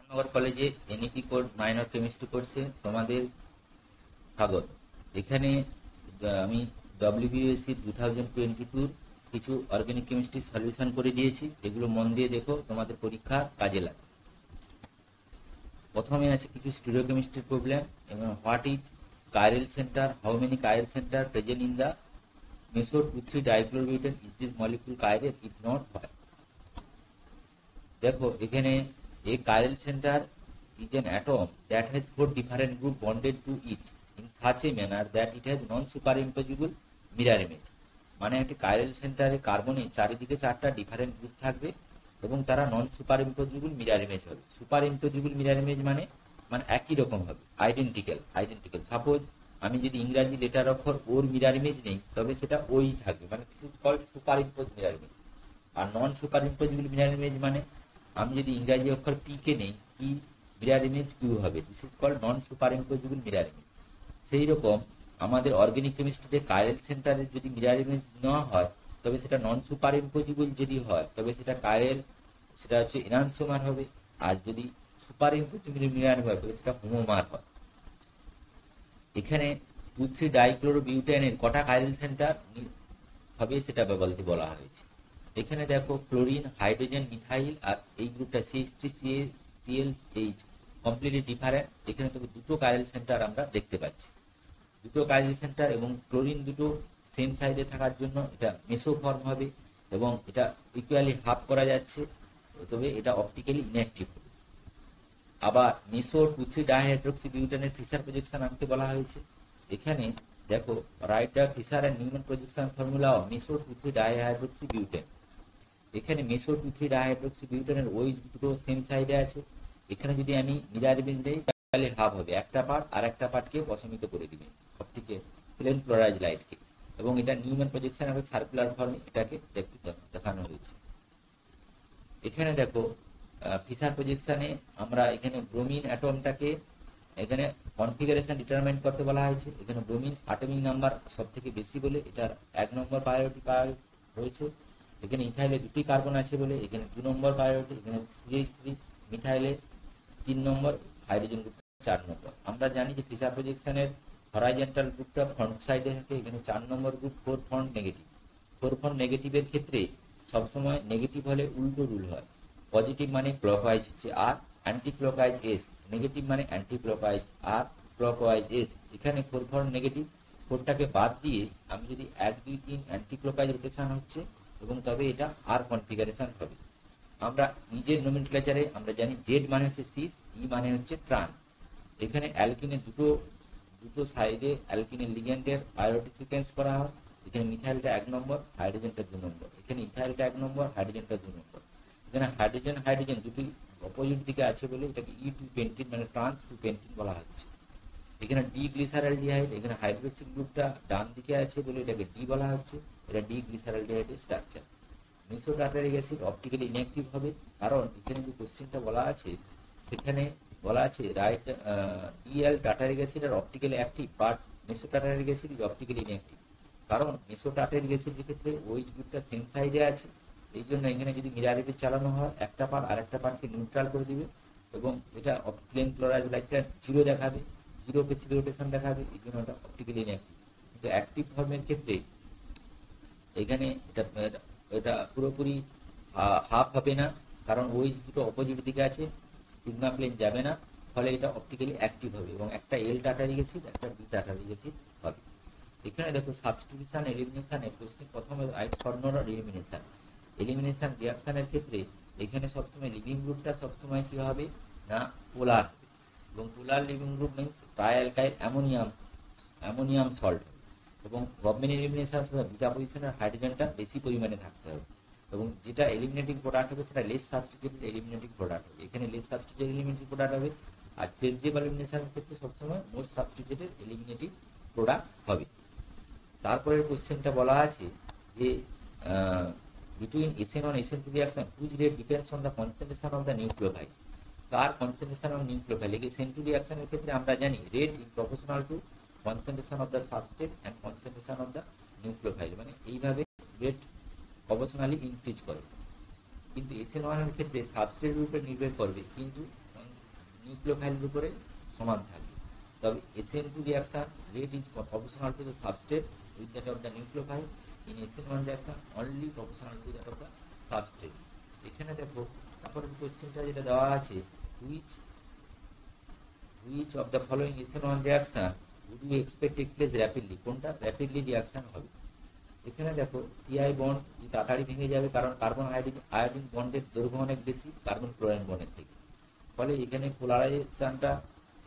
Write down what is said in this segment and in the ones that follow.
নগর কলেজে NEP code minor chemistry কোর্সে তোমাদের স্বাগত। এখানে আমি WBSc 2022 কিছু অর্গানিক কেমিস্ট্রি সলিউশন করে দিয়েছি। এগুলো মন দিয়ে দেখো, তোমাদের পরীক্ষা কাজে লাগে। প্রথমে আছে কিছু স্টিরিও কেমিস্ট্রির প্রবলেম এবং what is chiral centre, how many chiral centre present in the meso 2,3 dichlorobutane, is this molecule chiral, if not হয়। দেখো এখানে a chiral center is an atom that has 4 different groups bonded to it in such a manner that it has non-superimposable mirror image। মানে একটা chiral center এ কার্বনে চারিদিকে 4টা different group থাকবে এবং তারা নন সুপারইম্পোজেবল মিরর ইমেজ হবে। সুপারইম্পোজেবল মিরর ইমেজ মানে একই রকম হবে, আইডেন্টিক্যাল। সাপোজ আমি যদি ইংরেজি লেটার অক্ষর ওর মিরর ইমেজ নেই, তবে সেটা ওই থাকবে, মানে this is called superimpose mirror image. আর নন সুপারইম্পোজেবল মিরর ইমেজ মানে আমি যদি ইংরাজি অক্ষর পি কে নেই, কি মিরর ইমেজ কিউ হবে, this is called non superimposable mirror image. সেই রকম আমাদের অর্গানিক কেমিস্ট্রিতে কাইরাল সেন্টারের যদি মিরর ইমেজ নেওয়া হয়, তবে সেটা নন সুপারইম্পোজেবল যদি হয়, তবে সেটা কাইরাল, সেটা হচ্ছে এনানসোমার হবে। আর যদি সুপারইম্পোজেবল মিরর হয়, তবে সেটা হোমোমার হয়। এখানে 2,3 ডাইক্লোরোবিউটেনের কটা কাইরাল সেন্টার হবে সেটা বলতে বলা হয়েছে। এখানে দেখো ক্লোরিন, হাইড্রোজেন, মিথাইল আর এই গ্রুপটা CH3CH কমপ্লিটলি ডিফারেন্ট। এখানে তবে দুটো কাইরাল সেন্টার আমরা দেখতে পাচ্ছি, দুটো কাইরাল সেন্টার, এবং ক্লোরিন দুটো সেম সাইডে থাকার জন্য এটা মেসো ফর্ম হবে এবং এটা ইকুয়ালি হাফ করা যাচ্ছে, তবে এটা অপটিক্যালি ইনঅ্যাক্টিভ হবে। আবার মেসো 2,3 ডাইহাইড্রোক্সিবিউটেনের ফিশার প্রজেকশন আনতে বলা হয়েছে। এখানে দেখো right the Fischer and Newman projection formula of meso 2,3 dihydroxybutane. এখানে মেসো 2,3 ডাইহাইড্রোক্সিবিউটেনের ওই দুটো সেম সাইডে আছে। এখানে যদি আমি মিরর ইমেজ দেই, তাহলে হাফ হবে, একটা পার্ট আর একটা পার্টকে প্রশমিত করে দিবে অপটিক্যাল প্লেন পোলারাইজ লাইটকে, এবং এটা নিউম্যান প্রজেকশন হবে সার্কুলার ফর্মে, এটাকে দেখানো হয়েছে। এখানে দেখো ফিশার প্রজেকশনে আমরা এখানে ব্রোমিন অ্যাটমটাকে এখানে কনফিগারেশন ডিটারমাইন করতে বলা হয়েছে। এখানে ব্রোমিন অ্যাটমিক নাম্বার সব থেকে বেশি বলে এটার 1 নম্বর প্রায়োরিটি পাওয়া হয়েছে। এখানে ইথাইলে 2টি কার্বন আছে বলে এখানে 2 নম্বর প্রায়োরিটি। এখানে CH3, মিথাইলে 3 নম্বর, হাইড্রোজেন গ্রুপ 4 নম্বর। আমরা জানি যে ফিশার প্রজেকশনের হরাইজন্টাল গ্রুপটা ফ্রন্ট সাইডে থাকে। এখানে 4 নম্বর গ্রুপ 4 ফ্রন্ট নেগেটিভ। 4 ফ্রন্ট নেগেটিভের ক্ষেত্রে সবসময় নেগেটিভ হলে উল্টো রুল হয়। পজিটিভ মানে ক্লকওয়াইজ হচ্ছে আর, অ্যান্টি ক্লকওয়াইজ এস। নেগেটিভ মানে অ্যান্টি ক্লকওয়াইজ আর, ক্লকওয়াইজ এস। এখানে 4 ফ্রন্ট নেগেটিভ, 4টাকে বাদ দিয়ে আমি যদি 1, 2, 3 অ্যান্টি ক্লকওয়াইজ রোটেশন হচ্ছে, এবং তবে এটা আর কনফিগারেশন হবে। আমরা নিজের নোমেনক্লেচারে আমরা জানি জেড মানে হচ্ছে সিস, ই মানে হচ্ছে ট্রান্স। এখানে অ্যালকিনের দুটো সাইডে অ্যালকিনের লিগ্যান্ডের প্রায়োরিটি সিকোয়েন্স করা হয়। এখানে মিথাইলটা 1 নম্বর, হাইড্রোজেনটা 2 নম্বর। এখানে ইথাইলটা 1 নম্বর, হাইড্রোজেনটা 2 নম্বর। এখানে হাইড্রোজেন দুটি অপোজিট দিকে আছে বলে এটাকে E2 পেন্টিন মানে ট্রান্স 2 পেন্টিন বলা হচ্ছে। এখানে ডি গ্লিসারালডিহাইড, এখানে হাইড্রোক্সিল গ্রুপটা ডান দিকে আছে বলে এটাকে ডি বলা হচ্ছে। এটা ডি গ্লিসারালডিহাইডের structure. Meso tartaric acid optically inactive হবে, কারণ এখানে যে কোশ্চেনটা বলা আছে সেখানে বলা আছে রাইট DL টার্টারিক অ্যাসিড আর optically active, but meso tartaric acid is optically inactive. কারণ মেসো টার্টারিক অ্যাসিডের ক্ষেত্রে ওই গ্রুপটা সেম সাইডে আছে, এই জন্য এখানে যদি মিরর ইমেজ চালানো হয়, একটা পার্ট আর একটা পার্টকে নিউট্রাল করে দিবে এবং এটা প্লেন ক্লোরাইড লাইটটা 0 দেখাবে, 0 কে রোটেশন দেখাবে, এই জন্য এটা অপটিক্যালি ইনঅ্যাক্টিভ। কিন্তু অ্যাক্টিভ ফর্মের ক্ষেত্রে এখানে এটা পুরোপুরি হাফ হবে না, কারণ ওই দুটো অপোজিট দিকে আছে, সিগমা প্লেন যাবে না, ফলে এটা অপটিক্যালি অ্যাক্টিভ হবে এবং একটা এল টার্টারিক অ্যাসিড, একটা বি টার্টারিক অ্যাসিড হবে। এখানে দেখো সাবস্টিটিউশন এলিমিনেশন এর কোশ্চেন প্রথমে স্বর্ণর এলিমিনেশন রিঅ্যাকশনের ক্ষেত্রে এখানে সবসময় লিভিং গ্রুপটা সবসময় কি হবে না পোলার, এবং polar leaving group means trialkyl ammonium salt, এবং গভর্নমেন্ট এলিমিনেশন বিটা পজিশনের হাইড্রোজেনটা বেশি পরিমাণে থাকতে হবে, এবং যেটা এলিমিনেটিং প্রোডাক্ট হবে সেটা লেস সাবস্টিটিউটেড এলিমিনেটিং প্রোডাক্ট হবে। এখানে লেস সাবস্টিটিউটেড এলিমিনেটিং প্রোডাক্ট হবে, আর চেঞ্জেবল এলিমিনেশনের ক্ষেত্রে সবসময় মোস্ট সাবস্টিটিউটেড এলিমিনেটিং প্রোডাক্ট হবে। তারপরের কোশ্চেনটা বলা আছে যে between SN1 and SN2 reaction, whose rate depends on the concentration of the nucleophile? Car concentration of nucleophile? SN2 reaction এর ক্ষেত্রে আমরা জানি rate is proportional to concentration of the substrate and concentration of the nucleophile, মানে এইভাবে rate proportionally increase করে। কিন্তু SN1 এর ক্ষেত্রে সাবস্ট্রেট এর উপর নির্ভর করবে, কিন্তু নিউক্লিওফাইলের উপরে সমান থাকবে। তবে SN2 reaction rate is proportional to the substrate with that of the nucleophile. In SN1 reaction only proportional to that of the substrate. এখানে দেখো তারপরে কোশ্চেনটা যেটা দেওয়া আছে, which of the following SN1 reaction would you expect take place rapidly? কোনটা rapidly reaction হবে? এখানে দেখো CI বন্ড তাড়াতাড়ি ভেঙে যাবে, কারণ কার্বন আয়োডিন বন্ডের দৈর্ঘ্য অনেক বেশি কার্বন ক্লোরাইন বন্ডের থেকে। ফলে এখানে পোলারাইজেশনটা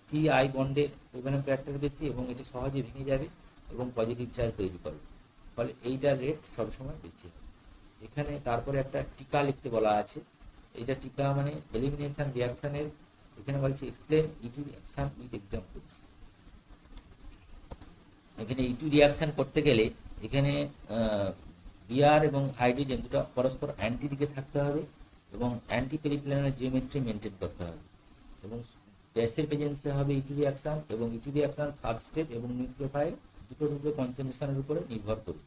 CI বন্ডের কোভ্যালেন্ট ক্যারেক্টার বেশি এবং এটি সহজে ভেঙে যাবে এবং পজিটিভ চার্জ তৈরি করবে। ফলে এইটার রেট সবসময় বেশি। এখানে তারপরে একটা টিকা লিখতে বলা আছে। এইটা টিকা মানে এলিমিনেশন রিয়াকশনের, এখানে বলছে explain E2 reaction with examples. এখানে E2 রিয়াকশন করতে গেলে এখানে বিআর এবং হাইড্রোজেন দুটো পরস্পর অ্যান্টি দিকে থাকতে হবে এবং অ্যান্টি পেরিপ্ল্যানার জিওমেট্রি মেনটেন করতে হবে এবং গ্যাসের প্রেজেন্সে হবে E2 রিয়াকশন এবং E2 রিয়াকশন সাবস্ট্রেট এবং নিউক্লিওফাইল দুটো কনসেন্ট্রেশনের উপরে নির্ভর করবে।